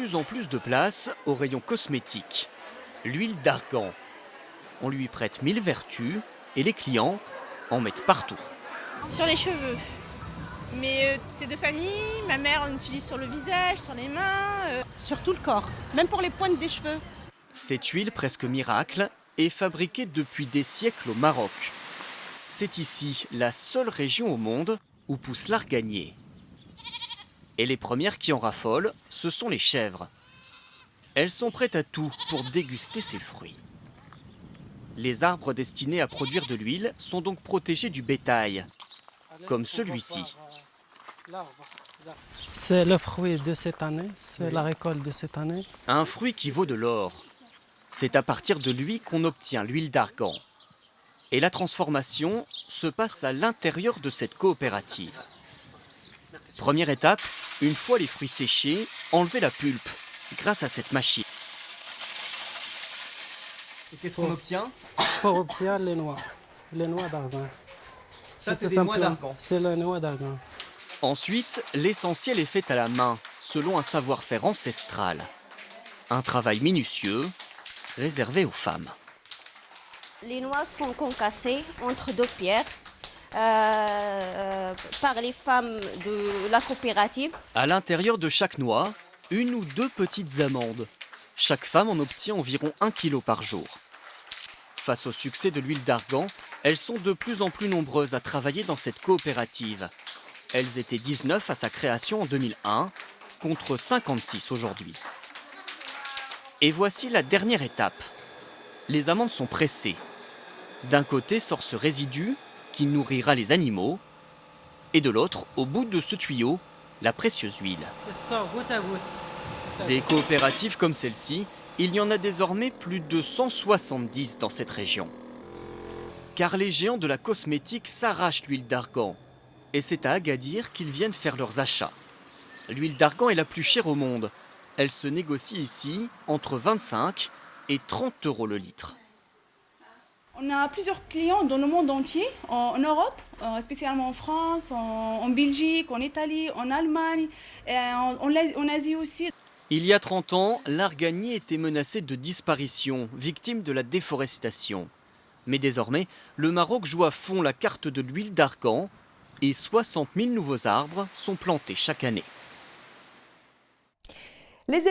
De plus en plus de place au rayon cosmétique. L'huile d'argan. On lui prête 1000 vertus et les clients en mettent partout. Sur les cheveux. Mais c'est de famille, ma mère en utilise sur le visage, sur les mains. Sur tout le corps, même pour les pointes des cheveux. Cette huile presque miracle est fabriquée depuis des siècles au Maroc. C'est ici la seule région au monde où pousse l'arganier. Et les premières qui en raffolent, ce sont les chèvres. Elles sont prêtes à tout pour déguster ces fruits. Les arbres destinés à produire de l'huile sont donc protégés du bétail, comme celui-ci. C'est le fruit de cette année, c'est la récolte de cette année. Un fruit qui vaut de l'or. C'est à partir de lui qu'on obtient l'huile d'argan. Et la transformation se passe à l'intérieur de cette coopérative. Première étape, une fois les fruits séchés, enlever la pulpe grâce à cette machine. Et qu'est-ce qu'on obtient? Pour obtenir les noix d'argan. Ça, c'est tout des noix simplement- d'argan. C'est les noix d'argan. Ensuite, l'essentiel est fait à la main, selon un savoir-faire ancestral. Un travail minutieux, réservé aux femmes. Les noix sont concassées entre deux pierres par les femmes de la coopérative. À l'intérieur de chaque noix, une ou deux petites amandes. Chaque femme en obtient environ 1 kg par jour. Face au succès de l'huile d'argan, elles sont de plus en plus nombreuses à travailler dans cette coopérative. Elles étaient 19 à sa création en 2001, contre 56 aujourd'hui. Et voici la dernière étape. Les amandes sont pressées. D'un côté sort ce résidu qui nourrira les animaux, et de l'autre, au bout de ce tuyau, la précieuse huile. C'est ça, goutte à goutte. Des coopératives comme celle-ci, il y en a désormais plus de 170 dans cette région. Car les géants de la cosmétique s'arrachent l'huile d'argan. Et c'est à Agadir qu'ils viennent faire leurs achats. L'huile d'argan est la plus chère au monde. Elle se négocie ici entre 25 et 30 € le litre. On a plusieurs clients dans le monde entier, en Europe, spécialement en France, en Belgique, en Italie, en Allemagne, et en Asie aussi. Il y a 30 ans, l'arganier était menacé de disparition, victime de la déforestation. Mais désormais, le Maroc joue à fond la carte de l'huile d'argan et 60 000 nouveaux arbres sont plantés chaque année. Les